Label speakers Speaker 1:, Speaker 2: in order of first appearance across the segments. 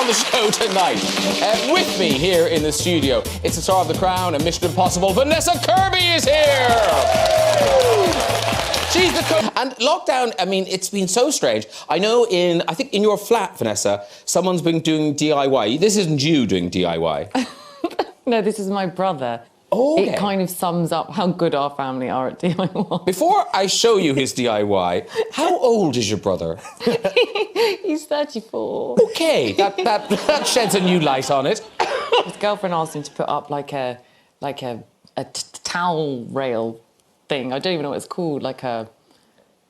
Speaker 1: on the show tonight. With me here in the studio, it's the star of The Crown and Mission Impossible, Vanessa Kirby is here! She's the and lockdown, I mean, it's been so strange. I know I think in your flat, Vanessa, someone's been doing DIY. This isn't you doing DIY.
Speaker 2: No, this is my brother.
Speaker 1: Oh, okay.
Speaker 2: It kind of sums up how good our family are at DIY.
Speaker 1: Before I show you his DIY, how old is your brother?
Speaker 2: He's 34.
Speaker 1: Okay, that sheds a new light on it.
Speaker 2: His girlfriend asked him to put up like a towel rail thing. I don't even know what it's called, like a...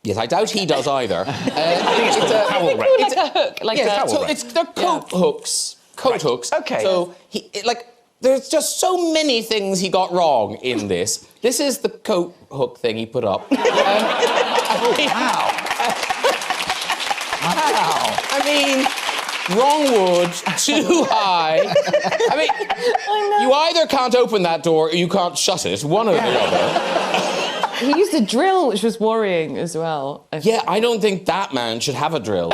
Speaker 1: Yes, I doubt he does either.
Speaker 3: I think it's a towel rail.
Speaker 2: It's a hook. Like
Speaker 1: yeah, so they're coat hooks. Coat hooks.
Speaker 3: Okay.
Speaker 1: So, there's just so many things he got wrong in this. This is the coat hook thing he put up.
Speaker 3: Wow.
Speaker 1: I mean, wrong wood, too high. I mean, you either can't open that door or you can't shut it, one or the other.
Speaker 2: He used a drill, which was worrying as well.
Speaker 1: Yeah, I don't think that man should have a drill.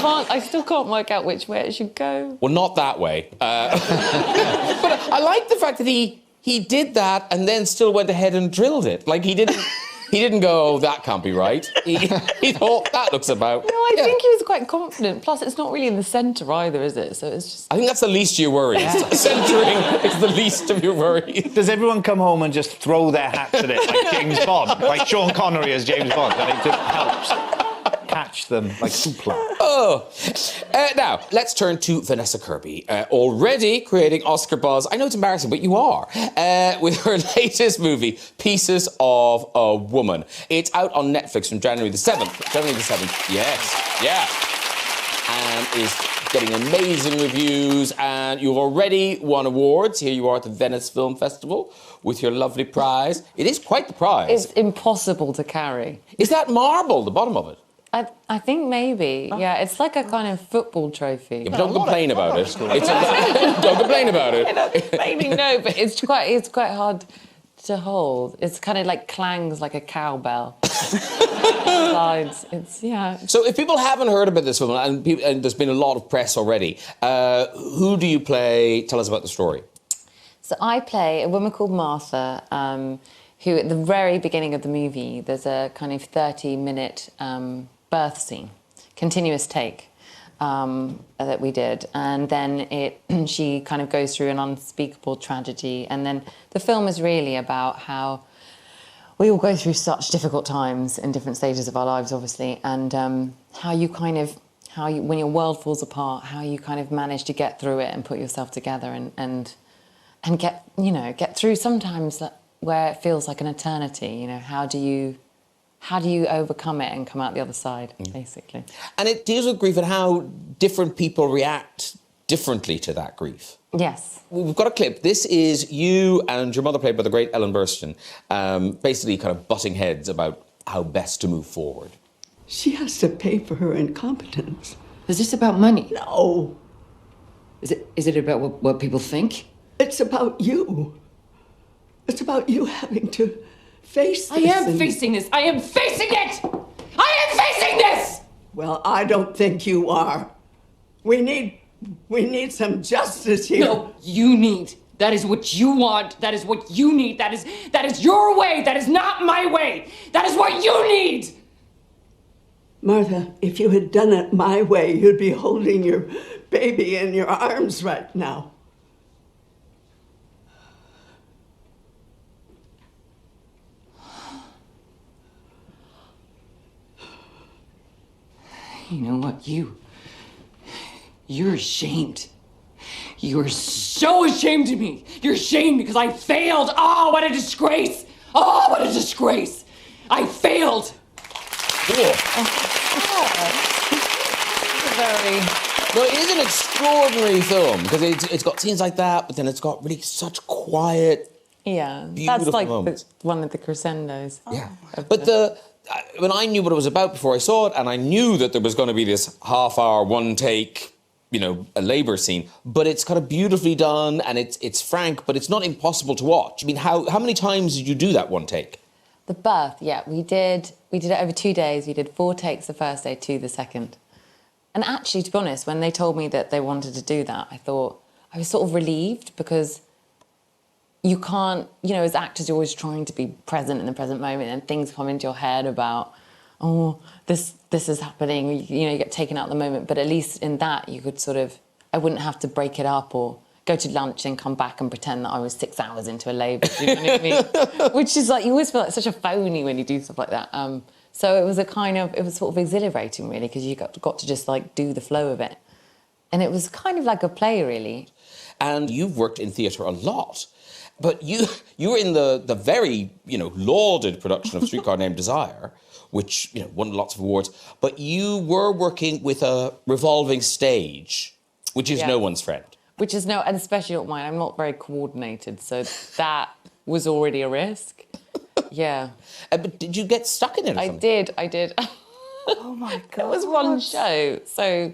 Speaker 2: I still can't work out which way it should go.
Speaker 1: Well, not that way. But I like the fact that he did that and then still went ahead and drilled it. Like, he didn't go, oh, that can't be right. He thought, that looks about...
Speaker 2: No, I think he was quite confident. Plus, it's not really in the centre either, is it? So it's just...
Speaker 1: I think that's the least of your worries. Yeah. Centering is the least of your worries.
Speaker 3: Does everyone come home and just throw their hats at it like James Bond? Like Sean Connery as James Bond, and it just helps catch them like hoopla.
Speaker 1: Oh. Now, let's turn to Vanessa Kirby, already creating Oscar buzz. I know it's embarrassing, but you are. With her latest movie, Pieces of a Woman. It's out on Netflix from January the 7th. January the 7th, yes. Yeah. And is getting amazing reviews, and you've already won awards. Here you are at the Venice Film Festival with your lovely prize. It is quite the prize.
Speaker 2: It's impossible to carry.
Speaker 1: Is that marble, the bottom of it?
Speaker 2: I think maybe, yeah. It's like a kind of football trophy.
Speaker 1: Yeah, but don't complain about it. Don't complain about it.
Speaker 2: Maybe no, but it's quite hard to hold. It's kind of like clangs like a cowbell. Slides. Yeah.
Speaker 1: So if people haven't heard about this film, and there's been a lot of press already, who do you play? Tell us about the story.
Speaker 2: So I play a woman called Martha, who at the very beginning of the movie, there's a kind of 30-minute birth scene, continuous take that we did. And then she kind of goes through an unspeakable tragedy. And then the film is really about how we all go through such difficult times in different stages of our lives, obviously, and how you, when your world falls apart, how you kind of manage to get through it and put yourself together and get through sometimes where it feels like an eternity. You know, how do you overcome it and come out the other side, basically? And
Speaker 1: it deals with grief and how different people react differently to that grief.
Speaker 2: Yes.
Speaker 1: We've got a clip. This is you and your mother, played by the great Ellen Burstyn, basically kind of butting heads about how best to move forward.
Speaker 4: She has to pay for her incompetence.
Speaker 5: Is this about money?
Speaker 4: No.
Speaker 5: Is it about what people think?
Speaker 4: It's about you. It's about you having to face this.
Speaker 5: I am facing this. I am facing it! I am facing this!
Speaker 4: Well, I don't think you are. We need some justice here.
Speaker 5: No, you need. That is what you want. That is what you need. That is your way. That is not my way. That is what you need!
Speaker 4: Martha, if you had done it my way, you'd be holding your baby in your arms right now.
Speaker 5: You know what? You're ashamed. You are so ashamed of me. You're ashamed because I failed. Oh, what a disgrace. Oh, what a disgrace. I failed.
Speaker 1: Cool.
Speaker 2: Very...
Speaker 1: No, it is an extraordinary film because it's got scenes like that, but then it's got really such quiet, beautiful
Speaker 2: that's like
Speaker 1: moments.
Speaker 2: One of the crescendos.
Speaker 1: Yeah, but when I knew what it was about before I saw it, and I knew that there was going to be this half-hour, one-take, a labour scene, but it's kind of beautifully done, and it's frank, but it's not impossible to watch. I mean, how many times did you do that one take?
Speaker 2: The birth, yeah, we did it over 2 days. We did 4 takes the first day, 2 the second. And actually, to be honest, when they told me that they wanted to do that, I was sort of relieved, because you can't, you know, as actors, you're always trying to be present in the present moment, and things come into your head about, oh, this is happening, you know, you get taken out of the moment. But at least in that, you could sort of, I wouldn't have to break it up or go to lunch and come back and pretend that I was 6 hours into a labour, do you know what I mean? Which is like, you always feel like such a phony when you do stuff like that. So it was sort of exhilarating, really, because you got to just like do the flow of it. And it was kind of like a play, really. And
Speaker 1: you've worked in theatre a lot, but you were in the very, you know, lauded production of Streetcar Named Desire, which, you know, won lots of awards. But you were working with a revolving stage, which is no one's friend.
Speaker 2: Which is and especially not mine. I'm not very coordinated, so that was already a risk. Yeah.
Speaker 1: But did you get stuck in it?
Speaker 2: I did.
Speaker 4: Oh my God.
Speaker 2: It was one show. So,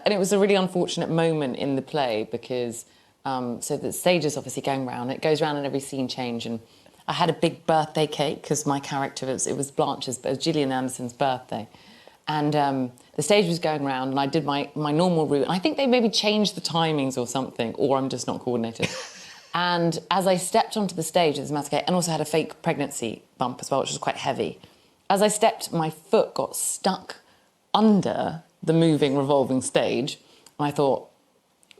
Speaker 2: and it was a really unfortunate moment in the play, because so the stage is obviously going round. It goes round in every scene change, and I had a big birthday cake because my character it was Blanche's, it was Gillian Anderson's birthday. And the stage was going round, and I did my normal route. And I think they maybe changed the timings or something, or I'm just not coordinated. And as I stepped onto the stage with this massive cake, and also had a fake pregnancy bump as well, which was quite heavy. As I stepped, my foot got stuck under the moving, revolving stage. And I thought,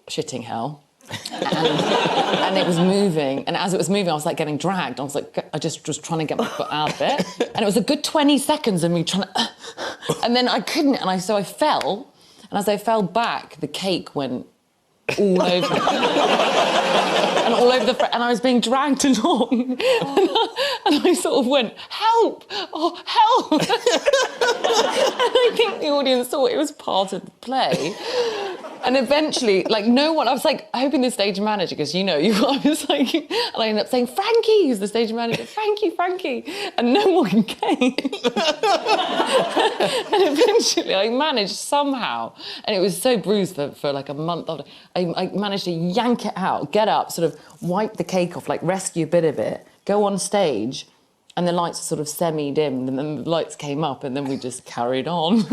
Speaker 2: shitting hell. And it was moving. And as it was moving, I was like getting dragged. I was like, I just was trying to get my foot out of it. And it was a good 20 seconds of me trying to... And then I couldn't, and so I fell. And as I fell back, the cake went all over. And all over the front, and I was being dragged along. And I sort of went, help! Oh, help! And I think the audience thought it was part of the play. And eventually, like, no one, I was like hoping the stage manager, because I was like, and I ended up saying, Frankie, who's the stage manager, Frankie, and no one came. And eventually I managed somehow, and it was so bruised for like a month after, I managed to yank it out, get up, sort of wipe the cake off, like rescue a bit of it, go on stage, and the lights were sort of semi-dimmed, and then the lights came up, and then we just carried on.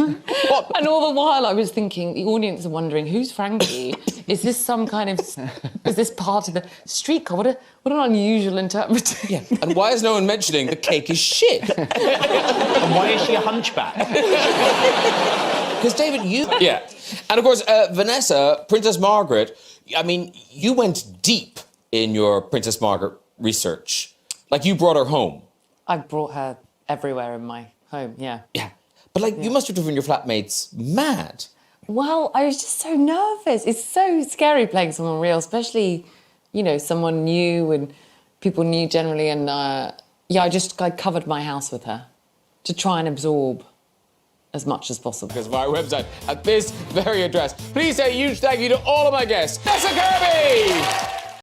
Speaker 2: And all the while I was thinking, the audience are wondering, who's Frankie? Is this part of the streetcar? What an unusual interpretation.
Speaker 1: Yeah. And why is no one mentioning the cake is shit?
Speaker 3: And why is she a hunchback?
Speaker 1: Because David, Yeah. And of course, Vanessa, Princess Margaret, I mean, you went deep in your Princess Margaret research. Like, you brought her home.
Speaker 2: I brought her everywhere in my home, yeah.
Speaker 1: Yeah. But, like, you must have driven your flatmates mad.
Speaker 2: Well, I was just so nervous. It's so scary playing someone real, especially, someone new and people new generally. And, I covered my house with her to try and absorb as much as possible.
Speaker 1: Because of our website at this very address. Please say a huge thank you to all of my guests. Vanessa Kirby!